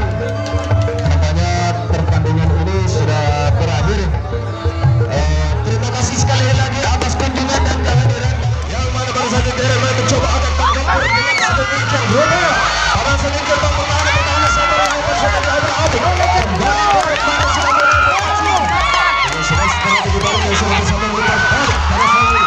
pertandingan. Nampaknya pertandingan ini sudah berakhir. Terima kasih sekali lagi atas kunjungan dan kehadiran yang mana baru saja kita mencoba akan menggempur dengan sedemikian rupa. Pada sedikit pertahanan saudara yang bersama abrik. Mana sudah mulai ini sudah strategi baru yang sudah bersama kita balik pada saat ini.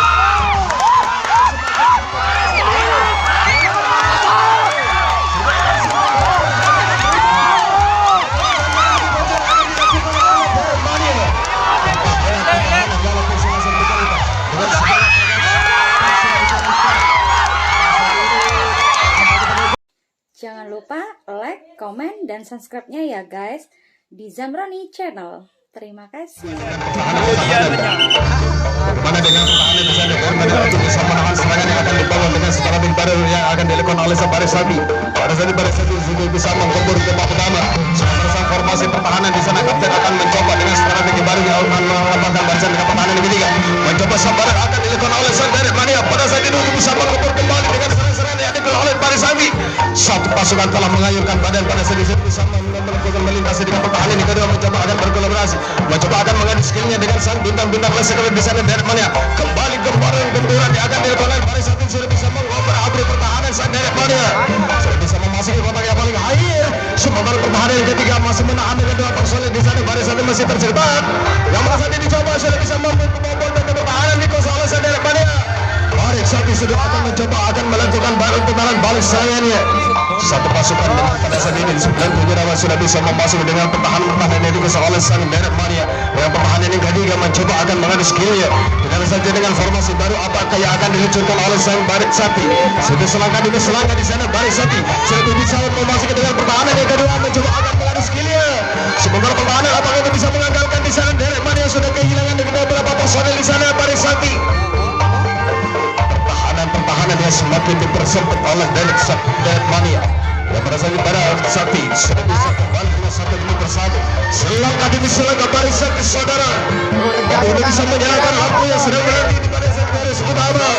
Jangan lupa like, komen, dan subscribe-nya ya guys di Zamroni Channel. Terima kasih. Mana dengan pertahanan di sana dan bisa menahan serangan yang akan dibangun dengan strategi baru yang akan dilakukan oleh Baris Sabi. Baris Sabi juga bisa menggempur ke babak pertama. Sementara formasi pertahanan di sana kapten akan mencoba dengan strategi baru yang akan mengembangkan barisan dengan pertahanan yang ketiga. Mencoba sabaran akan dilakukan oleh Derek Mania. Pada saat itu bisa menggempur kembali dengan serangan yang dilakukan oleh Baris Sabi. Satu pasukan telah mengayunkan badan pada saat itu bisa melakukan melintasi dengan pertahanan yang kedua mencoba akan berkolaborasi. Mencoba akan mengadu skillnya dengan sang bintang-bintang lesekali di sana Derek Mania. Kembali gempuran yang akan dilakukan oleh Baris Sabi sudah bisa mengoper abri pertahanan sang Derek Mania. Sudah bisa memasuki kotak yang paling akhir. Sementara pertahanan yang ketiga masih menahan dengan dua personil di sana. Baris Sabi masih terjebak. Yang merasa ini dicoba sudah bisa membobol dan pertahanan di kosong oleh sang Derek Mania. Baris Sabi sudah akan mencoba akan melakukan putaran balik serangannya. Satu pasukan pada saat ini 97 sudah bisa memasuki dengan pertahanan yang dikosong oleh sang Derek Mania. Yang pertahanan yang ketiga mencoba akan mengadu skillnya. Dengan saja dengan formasi baru apakah yang akan diluncurkan oleh sang Baris Sabi. Sudah selangkah demi selangkah di sana Baris Sabi sudah bisa memasuki dengan pertahanan yang kedua mencoba akan mengadu skillnya. Sementara pertahanan apakah itu bisa mengandalkan di sana Derek Mania sudah kehilangan dengan beberapa personil di sana Baris Sabi. Pertahanan yang semakin dipersempit oleh Derek Mania. Yang pada saat Baris Sabi sudah bisa kembali dengan satu demi bersatu. Selangkah demi selangkah Baris Sabi saudara. Sudah bisa menyalakan lampu yang sudah berhenti di pada garis utama.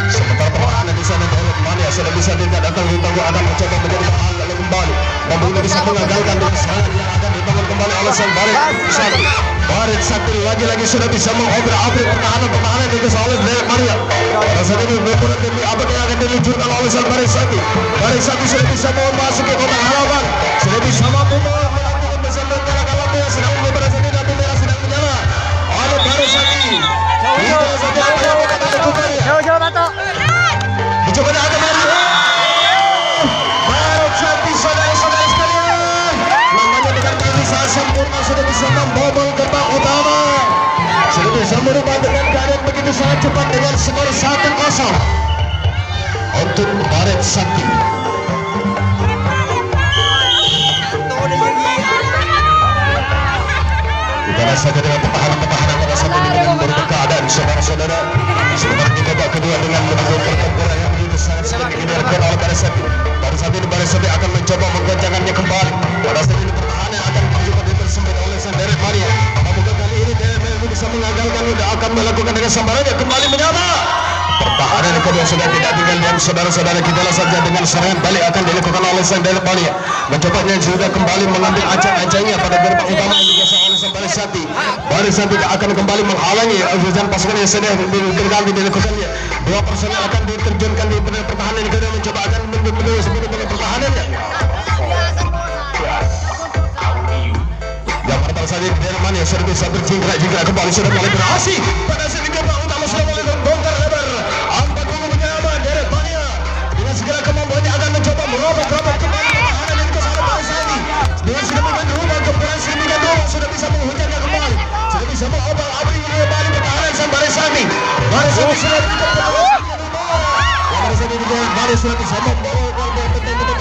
Sementara pertahanan di sana Derek Mania sudah bisa tidak datang di tangguh akan mencoba menjadi pertahanan kembali. Membunuh bisa mengagalkan dengan serangan yang akan dibangun kembali oleh sang Baris Sabi. Baris Sabi lagi-lagi sudah bisa mengobrak-abrik pertahanan di kesal oleh Derek Mania. Pada saat ini beberapa demi apa yang akan diluncurkan oleh sang Baris Sabi. Baris Sabi sudah bisa memasuki kotak harapan. Sudah bisa mampu melakukan bersama menyalakan lampu yang sedang pada saat ini lampu merah sedang menyala. Oleh Baris Sabi. Tidak saja apa yang akan dilakukannya. Jauh-jauh batok. Dicoba dia akan lari. Baris Sabi saudara-saudara sekalian. Namanya dengan irisan sempurna sudah bisa membobol gerbang utama. Sudah bisa merubah dengan keadaan begitu sangat cepat dengan skor 1-0 untuk Baris Sabi. Kita saja dengan pertahanan pada saat ini dengan merubah keadaan saudara-saudara. Sementara di babak kedua dengan menunggu pertempuran yang begitu sangat sedikit dilakukan oleh Baris Sabi. Pada saat ini Baris Sabi akan mencoba menggoncangkannya kembali. Pada saat ini pertahanan akan juga dipersempit oleh sang Derek Mania. Apakah kali ini Derek Mania bisa mengagalkan dan akan melakukan dengan sambarannya kembali menyala. Pertahanan kedua sudah tidak tinggal diam saudara-saudara. Kita lihat saja dengan serangan balik akan dilakukan oleh sang Derek Mania. Mencobanya juga kembali mengambil ancang-ancangnya pada gerbang utama yang dikasih oleh sang Baris Sabi. Baris Sabi akan kembali menghalangi dan pasukan yang sedang dilakukannya. Dua personel akan diterjunkan di pertahanan yang kedua mencoba akan menuju sebelum dengan pertahanannya. Yang pada saat ini Derek Mania sudah bisa berjingkrak kembali sudah mulai beraksi. Pada saat ini gerbang utama sudah mulai membongkar lebar. Angkat dulu menyelamat Derek Mania dengan segala kemampuannya akan mencoba merobek-robek kembali pertahanan yang dikasih oleh Baris Sabi. Dengan sudah berubah kemudian sedemikian rupa sudah bisa menghujatnya kembali. Sudah bisa mengobrak-abrik kembali pertahanan sang Baris Sabi. Baris Sabi sudah Baris sudah bisa membawa pertahanan dengan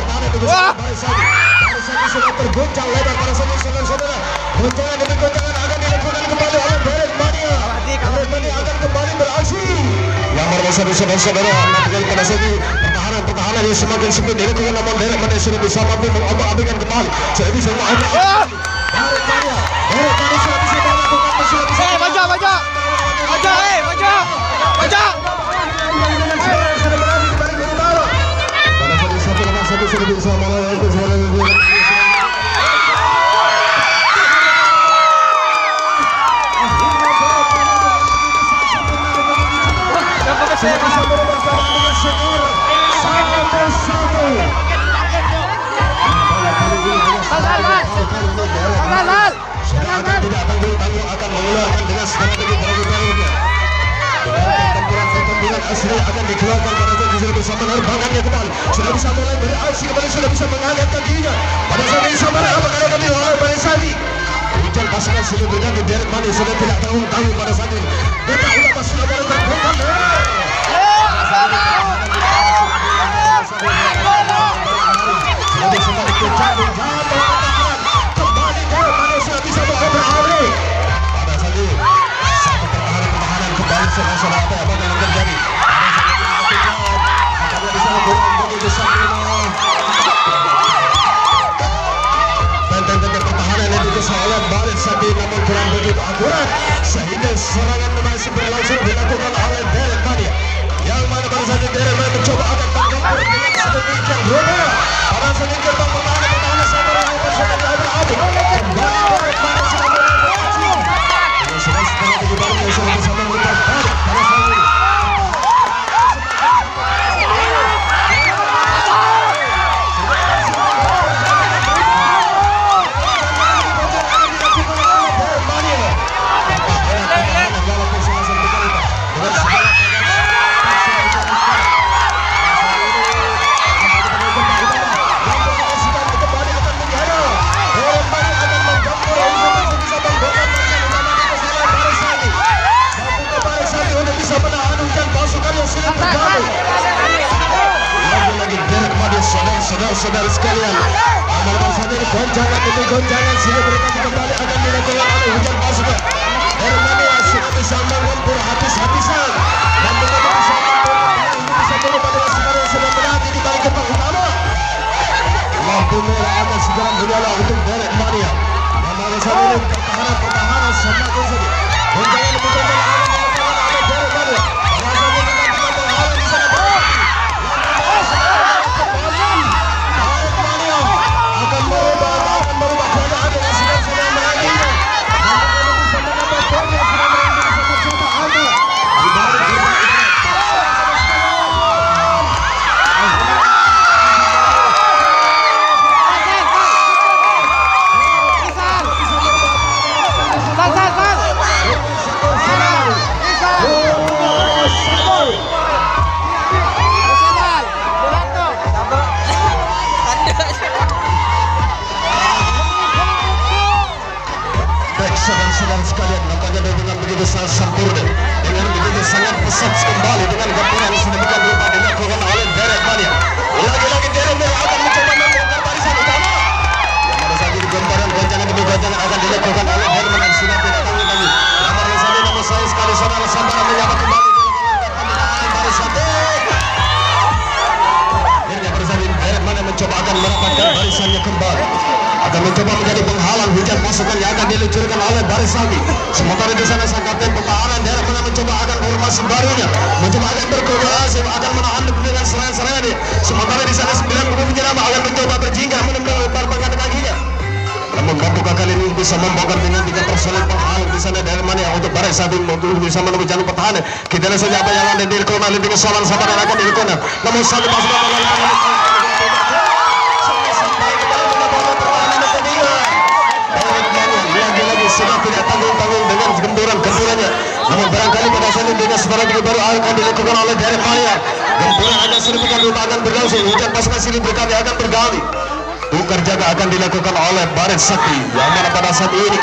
Baris Sabi. Baris Sabi sudah terguncang lebar pada saat ini saudara-saudara. Goncangan demi goncangan akan dilakukan kembali oleh Derek Mania. Derek Mania akan kembali beraksi. Yang berbesar saudara-saudara pada saat ini pertahanan yang semakin sempit dilakukan namun Derek Mania sudah bisa mampu mengobrak-abrikan kembali. Sudah bisa mengobrak-abrik. Derek Mania sudah bisa melakukan sudah bisa. Baca. sudah bisa melawan akan mengeluarkan dengan strategi baru-barunya. Temburan asli akan dikeluarkan pada saat sudah bisa menerbangkannya kembali. Sudah bisa mulai beraksi kembali, sudah bisa mengangkat kakinya. Pada saat ini sama apa akan dilakukan pada saat ini. Hujan pasukan sudah berganti Derek Mani sudah tidak tanggung-tanggung pada saat ini. Kita sudah pasukan baru terbuka. Sudah sempat jatuh kembali Derek Mani sudah bisa beralih. Pada saat ini satu pertahanan kembali saudara apa yang terjadi. Benteng-benteng pertahanan yang digeser oleh Baris Sadi namun kurang begitu akurat sehingga serangan masih berlangsung dilakukan oleh Derek Mani yang mana pada saat ini Derek Mani mencoba akan menggempur dengan sedemikian rupa pada saat ini gerbang pertahanan sama yang sudah diabrak-abrik kembali Derek Mani sudah mulai beraksi ini sudah strategi baru yang sudah bisa memberikan balik pada saat ini. Saudara sekalian, amal saja ini goncangan demi goncangan sehingga mereka kembali akan dilakukan oleh hujan pasukan. Dari mana sudah bisa menggempur habis-habisan dan mereka bisa merubah dengan sekarang sudah berhenti di balik gerbang utama. Lampu merah akan segera menyala untuk Derek Mani. Amal saja ini pertahanan semakin sedih. Goncangan demi goncangan akan dilakukan oleh Derek Mani. Rasanya dengan pertahanan di sana akan merubah keadaan dengan sedang menanginya. Namun bisa mendapat poin yang sudah menanti bersama Anda. Di balik saudara sekalian, nampaknya dengan begitu sangat sempurna, dengan begitu sangat pesat kembali dengan gempuran sedemikian rupa dilakukan oleh Derek Mani. Lagi-lagi Derek Mani akan mencoba membongkar barisan utama. Yang pada saat ini gemparan goncangan demi goncangan akan dilakukan oleh Derek Mani sudah tidak tanggung-tanggung. Yang pada saat ini namun saya sekali saudara Sambara menyapa kembali dengan barisan Derek. Yang pada saat ini Derek Mani mencoba akan merapatkan barisannya kembali. Akan mencoba menjadi penghalang hujan pasukan yang akan diluncurkan oleh Baris Sadi. Sementara di sana sang kapten pertahanan Derek Mani mencoba akan formasi barunya, mencoba akan berkoordinasi, akan menahan dengan serangan-serangan dia. Sementara di sana 9 pemain penyerang akan mencoba berjingga menembar bakat kakinya. Namun mampukah kali ini bisa membongkar dengan 3 personel penghalang di sana Derek Mani untuk Baris Sadi untuk bisa menemui jalur pertahanan. Kita lihat saja apa yang ada di Dirkona dengan soalan sabar dan akan Dirkona. Namun satu pasukan melakukan lagi-lagi sudah tidak tanggung-tanggung dengan gempuran-gempurannya. Namun barangkali pada saat ini dengan strategi baru akan dilakukan oleh Derek Mani. Gempuran akan sedemikian rupa akan berlangsung. Hujan pasukan silih berkali akan berganti. Tukar jaga akan dilakukan oleh Baris Sakti. Yang mana pada saat ini 3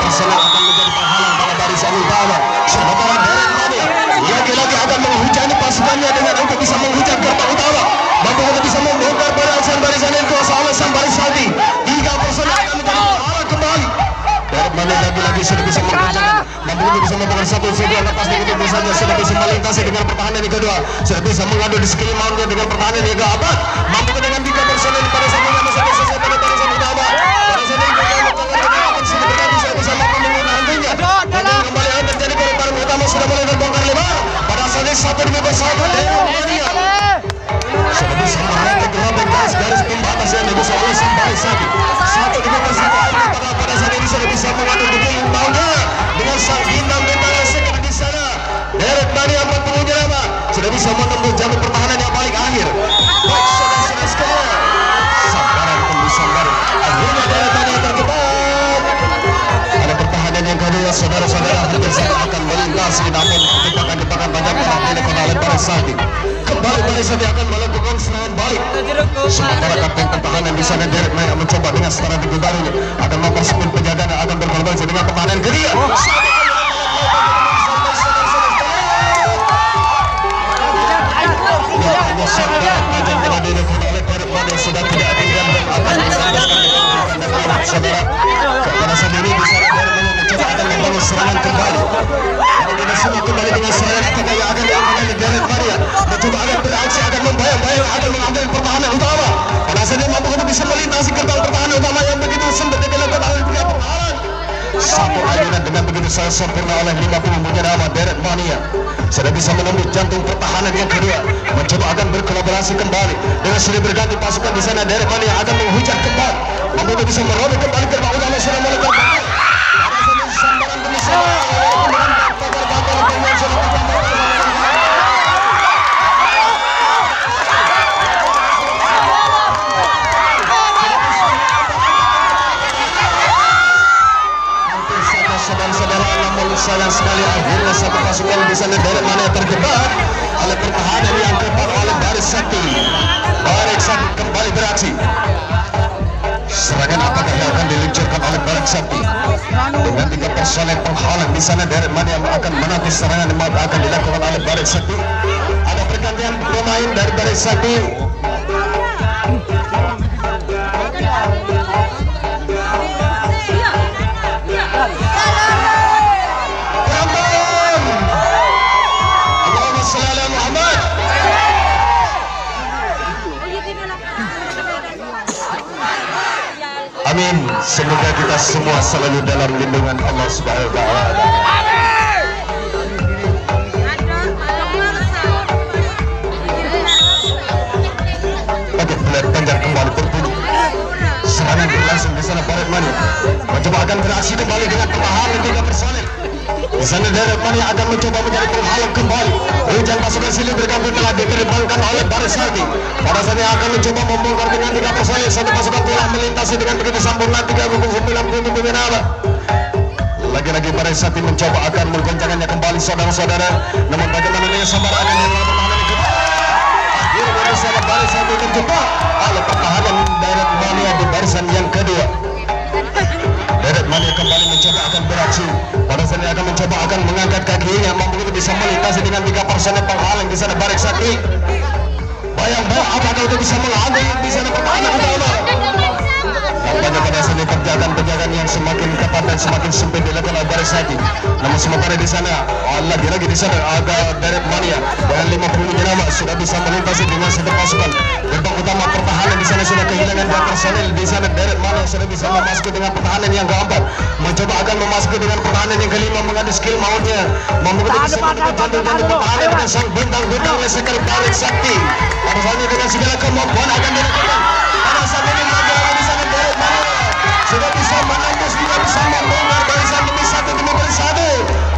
personel akan menjadi penghalang pada barisan utama. Sementara Derek Mani lagi-lagi akan menghujani pasukannya dengan untuk bisa menghujat gerbang utama. Mampu untuk bisa membongkar barisan yang kuasa oleh sang Baris Sakti. 3 personel akan menjadi penghalang kembali. Derek Mani lagi-lagi sudah bisa menghujatkan. Mampu untuk bisa membongkar satu sebuah lepas begitu saja sudah bisa melintasi dengan pertahanan yang kedua. Sudah bisa mengadu di skill mountnya dengan pertahanan yang keempat. Mampu dengan 3 personel pada saat ini masih selesai pada barisan utama. Pada saat ini sudah berganti saya bisa mampu menghentinya. Kembali akan terjadi pada utama sudah mulai terbongkar lebar. Pada saat ini 1 demi 1 Derek Mani Barisati akan melakukan serangan balik. Sementara kapten pertahanan di sana Derek Mania mencoba dengan strategi barunya akan mempersempit penjagaan dan akan berkolaborasi dengan pertahanan kedua. Sudah tidak tinggal dan akan disampaikan saudara kepada sendiri di sana mencoba akan membangun serangan kembali. Kita semua kembali dengan serangan apakah yang akan dilakukan oleh Derek Mania mencoba akan beraksi akan membayang-bayang akan mengambil pertahanan utama. Pada saat dia mampu untuk bisa melintasi gerbang pertahanan utama yang begitu sempit dilakukan oleh pihak pertahanan. Satu ayunan dengan begitu sangat sempurna oleh 50 punya nama Derek Mania sudah bisa menembus jantung pertahanan yang kedua, mencoba akan berkolaborasi kembali dengan sudah berganti pasukan di sana. Derek Mania akan menghujat kembali, mampu bisa merobek kembali gerbang utama sudah melekat. Pada saat ini sambaran demi sambaran dengan bakal-bakal dengan sudah ditambah. Saudara-saudara, namun sayang sekali akhirnya satu pasukan di sana Derek Mania terjebak oleh pertahanan yang keempat oleh Barisati. Barisati kembali beraksi. Serangan apakah yang akan diluncurkan oleh Barisati dengan 3 personel penghalang di sana. Derek Mania akan menanti serangan yang akan dilakukan oleh Barisati. Ada pergantian pemain dari Barisati. Amin. Semoga kita semua selalu dalam lindungan Allah Subhanahu wa taala. Oke, pelat panjang kembali berbunyi. Serangan berlangsung di sana. Derek Mania mencoba akan beraksi kembali dengan pertahanan 3 personel. Di sana Derek Mania akan mencoba menjadi penghalang kembali. Hujan pasukan silih bergabung telah diterbangkan oleh Barisati. Pada saat ini akan mencoba membongkar dengan 3 personel. Satu pasukan telah melintasi dengan begitu sempurna 390 punya nama. Lagi-lagi Barisati mencoba akan menggoncangkannya kembali saudara-saudara. Namun bagaimana dengan sambaran yang pertahanan kedua? Akhirnya bersama Barisati terjebak oleh pertahanan Derek Mania di barisan yang kedua. Derek Mania kembali mencoba akan beraksi. Pada saat ini akan mencoba akan mengangkat kakinya, mampu bisa melintasi dengan 3 personel penghalang di sana Barisati. Bayang-bayang apakah itu bisa mengambil di sana pertahanan utama. Nampaknya pada saat ini penjagaan yang semakin ketat dan semakin sempit dilakukan oleh Barisati. Namun sementara di sana lagi-lagi di sana ada Derek Mania dengan 50 nama sudah bisa melintasi dengan satu pasukan. Gerbang utama pertahanan di sana sudah kehilangan 2 personel. Di sana Derek Mania sudah bisa memasuki dengan pertahanan yang keempat, mencoba akan memasuki dengan pertahanan yang kelima mengadu skill mautnya, membuat bisa menemukan jantung-jantung pertahanan dengan sang bentang-bentang lesekan Barisati. Pada saat ini dengan segala kemampuan akan dilakukan. Pada saat ini lagi-lagi di sana Derek Mania sudah bisa menembus, juga bisa membongkar barisan demi satu demi satu,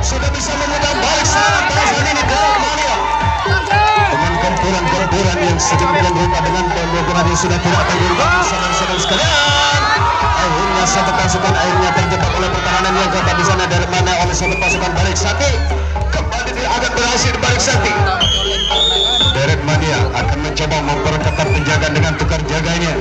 sudah bisa memutar balik serangan. Pada saat ini Derek Mania dengan gempuran-gempuran yang sedemikian rupa dengan gempuran yang sudah tidak tanggung-tanggung saudara-saudara sekalian. Akhirnya satu pasukan akhirnya terjebak oleh pertahanan yang keempat di sana Derek Mania oleh satu pasukan Barisati. Kembali dia akan berhasil di Barisati. Derek Mania akan mencoba memperketat penjagaan dengan tukar jaganya.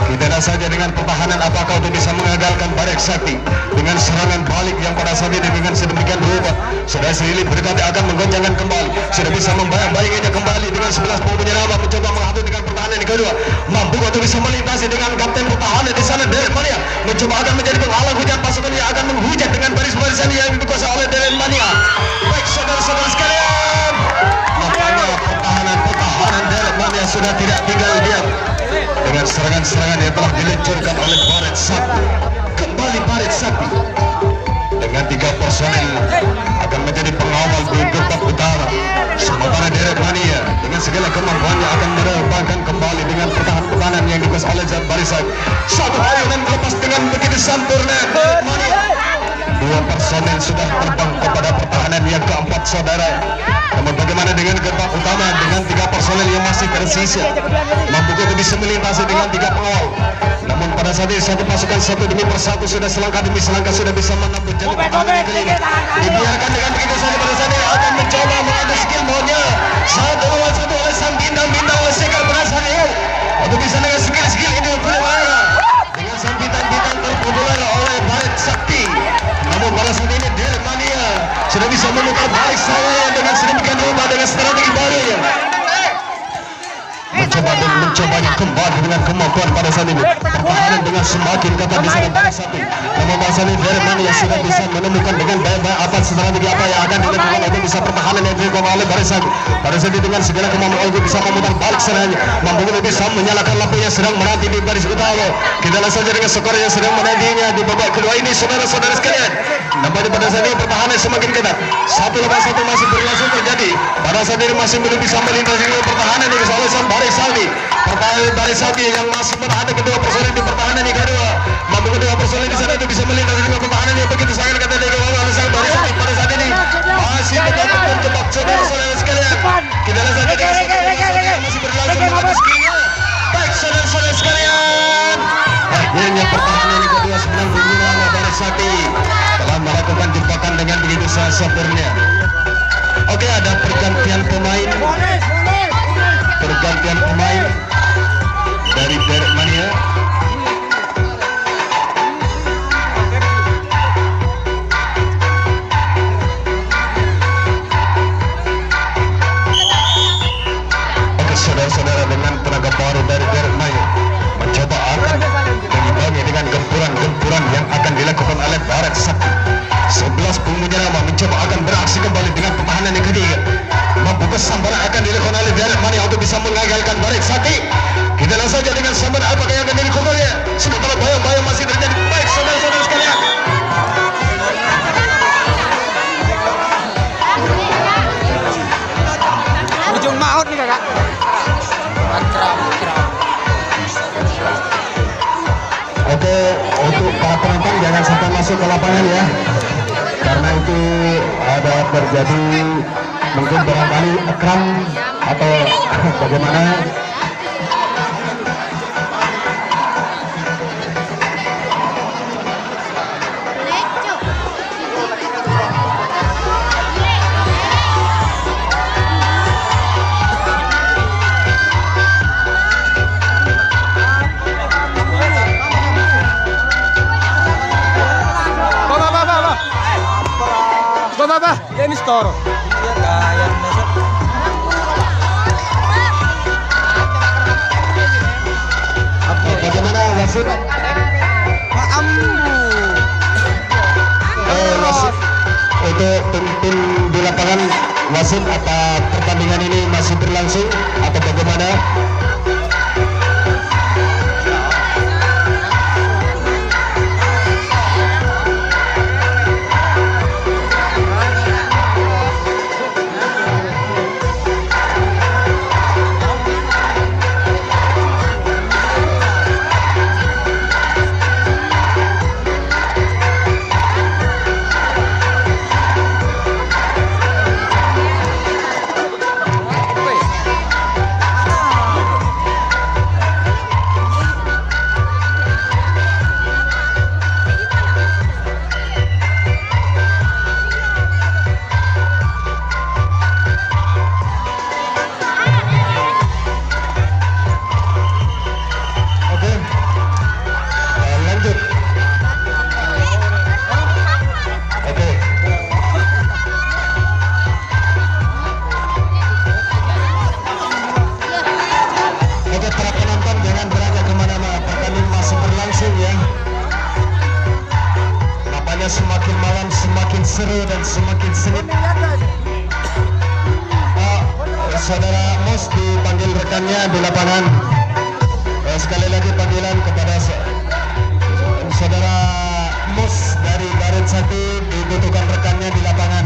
Tidak saja dengan pertahanan apakah untuk bisa mengagalkan Barisati dengan serangan balik yang pada saat ini dengan sedemikian rupa sudah silih berganti akan menggoncangkan kembali, sudah bisa membayang-bayanginya kembali dengan 11 punya nama mencoba menghadapi dengan pertahanan yang kedua, mampu untuk bisa melintasi dengan kapten pertahanan di sana Derek Mania mencoba akan menjadi penghalang hujan pasukan yang akan menghujat dengan baris-barisan yang dikuasai oleh Derek Mania. Baik saudara-saudara sekalian, nampaknya pertahanan Derek Mania sudah tidak tinggal diam dengan serangan-serangan yang telah diluncurkan oleh Barisati. Kembali Barisati dengan 3 personel akan menjadi pengawal di gerbang utara. Sementara Derek Mania dengan segala kemampuannya akan menerbangkan kembali dengan pertahanan yang dikuasai oleh Barisati. Satu ayunan lepas dengan begitu sempurna Derek Mania Dua personel sudah terbang kepada pertahanan yang keempat, saudara. Namun bagaimana dengan gerbang utama dengan 3 personel yang masih tersisa? Mampu bisa melintasi dengan 3 pengawal. Namun pada saat ini satu pasukan satu demi persatu sudah selangkah demi selangkah sudah bisa menampung jalur pertahanan yang kelima. Dibiarkan dengan begitu saja pada saat ini akan mencoba mengadu skill maunya. Satu lawan satu oleh sang bintang-bintang oleh Sekar berasal yuk. Untuk bisa dengan skill ini berlalu dengan sang bintang-bintang terpopuler oleh Baret Sakti. Namun pada saat ini Derek Mania sudah bisa memutar balik saya dengan sedemikian rupa dengan strategi baru ya. Mencobanya kembali dengan kemampuan pada saat ini. Pertahanan dengan semakin ketat di sana pada saat ini. Namun pada saat ini Derek Mania sudah bisa menemukan dengan baik-baik apa strategi apa yang akan dilakukan untuk bisa pertahanan yang dilakukan oleh Baret Sakti. Pada saat ini dengan segala kemampuan untuk bisa memutar balik serangannya, mampu bisa menyalakan lampu yang sedang menanti di baris utara. Kita langsung saja dengan skor yang sedang menantinya di babak kedua ini, saudara-saudara sekalian. Nampaknya pada saat ini pertahanan semakin ketat. Satu lawan satu masih berlangsung terjadi. Pada saat ini masih belum bisa melintasi pertahanan yang oleh sang Baris Sakti. Pertahanan Baris Sakti yang masih berada kedua personel di pertahanan yang kedua. Mampu kedua personel di sana itu bisa melintasi pertahanan yang begitu sangat ketat dari oleh sang Baris Sakti. Pada saat ini masih tetap terjebak, saudara-saudara sekalian. Kita langsung saja dengan satu yang masih berlangsung mengambil skillnya. Baik, saudara-saudara sekalian. Akhirnya pertahanan yang kedua sedang diminta oleh Baris Sakti telah melakukan jebakan dengan begitu sempurna. Oke, ada pergantian pemain dari Derek Mania. Oke, saudara-saudara, dengan tenaga baru dari Derek Mania mencoba akan mengimbangi dengan gempuran yang akan dilakukan oleh Baret Sakti. 11 pemuja nama mencoba akan beraksi kembali dengan pertahanan yang ketiga. Mampu kesambaran akan dilakukan oleh Derek Mania untuk bisa mengagalkan Baret Sakti. Kita langsung saja dengan sambaran apakah yang akan dilakukan oleh sementara bayang-bayang masih terjadi. Baik, saudara-saudara sekalian. Ujung maut nih kakak. Oke, untuk para penonton jangan sampai masuk ke lapangan ya, karena itu ada terjadi mungkin barangkali ekran atau bagaimana. Bapak, ini store. Iya kayak Bagaimana wasit? Pak Ambu. Wasit untuk tim di lapangan, wasit apa pertandingan ini masih berlangsung atau bagaimana? Semakin malam semakin seru dan semakin sengit. Saudara Mus dipanggil rekannya di lapangan. Sekali lagi panggilan kepada saudara Mus dari Baret Sakti, dibutuhkan rekannya di lapangan.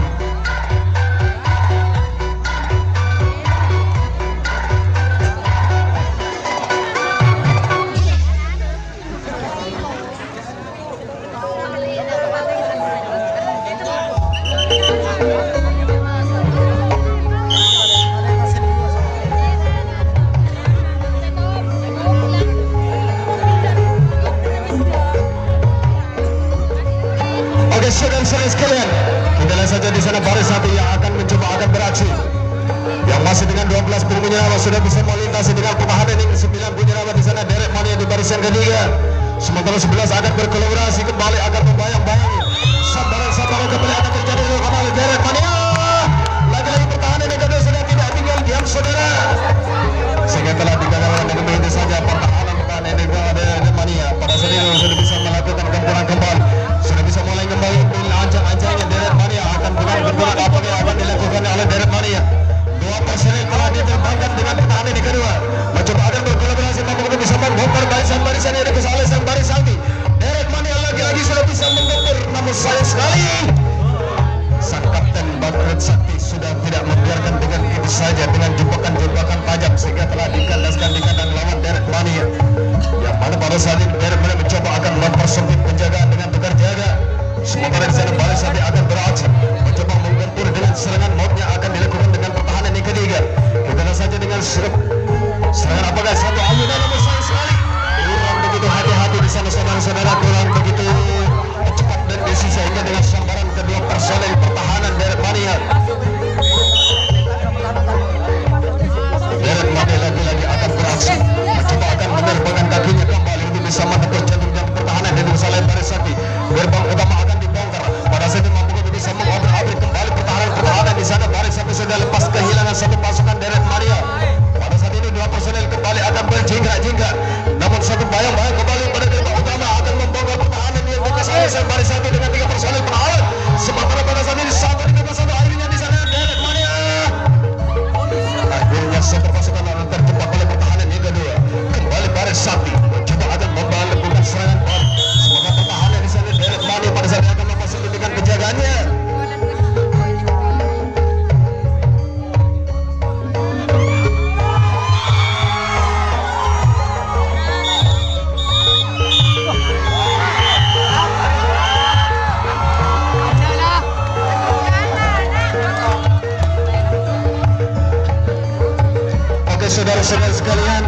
saudara sekalian, kita lihat saja di sana baris satu yang akan mencoba akan beraksi. Yang masih dengan 12 punya nama sudah bisa melintasi dengan pertahanan yang 9 punya nama di sana Derek Mania di barisan ketiga. Sementara 11 akan berkolaborasi kembali akan membayang-bayangi. Sabaran kembali akan terjadi dilakukan oleh Derek Mania. Lagi-lagi pertahanan yang kedua sudah tidak tinggal diam saudara. Sehingga telah digagalkan dengan begitu saja pertahanan yang Derek Mania. Pada saat ini sudah bisa melakukan gempuran kembali. Sudah bisa mulai kembali ancang-ancangnya Derek Mania akan bukan apa yang akan dilakukan oleh Derek Mania. Dua personel telah diterbangkan dengan pertahanan yang kedua. Mencoba akan berkolaborasi mampu bisa membongkar barisan yang dibesar oleh sang baris Santi. Derek Mania lagi-lagi sudah bisa membongkar, namun sayang sekali sang kapten Bakret Sakti sudah tidak membiarkan dengan begitu saja dengan jebakan-jebakan tajam sehingga telah dikandaskan di kandang lawan Derek Mania. Yang mana pada saat ini Derek Mania mencoba akan mempersempit penjagaan dengan tukar jaga. Sementara di sana baris Santi akan beraksi mencoba menggempur dengan serangan mautnya akan dilakukan dengan pertahanan yang ketiga. Kita lihat saja dengan serangan apakah satu ayunan namun sayang sekali kurang begitu hati-hati di sana saudara-saudara, kurang begitu cepat dan desis sehingga dengan sambaran kedua personel pertahanan Derek Mania. Derek Mania lagi-lagi akan beraksi mencoba akan menerbangkan kakinya kembali untuk bisa menepuk jantung dan pertahanan dan usaha oleh baris Sakti. Gerbang utama akan dibongkar pada saat ini mampu bisa mengobrak-abrik kembali pertahanan di sana. Baris Sakti sudah lepas kehilangan satu pasukan Derek Mania. Pada saat ini dua personel kembali akan berjingkrak-jingkrak, namun satu bayang-bayang kembali pada gerbang utama akan membongkar pertahanan yang dibesar oleh baris Sakti dengan 3 personel pertahanan. Sementara pada saat ini satu akhirnya di sana Derek Mania. Akhirnya satu pasukan akan terjebak oleh pertahanan yang kedua. Kembali baris Sakti mencoba akan melakukan serangan baru. Semoga pertahanan di sana Derek Mania pada saat ini akan memasuki dengan penjagaannya. Saudara-saudara sekalian,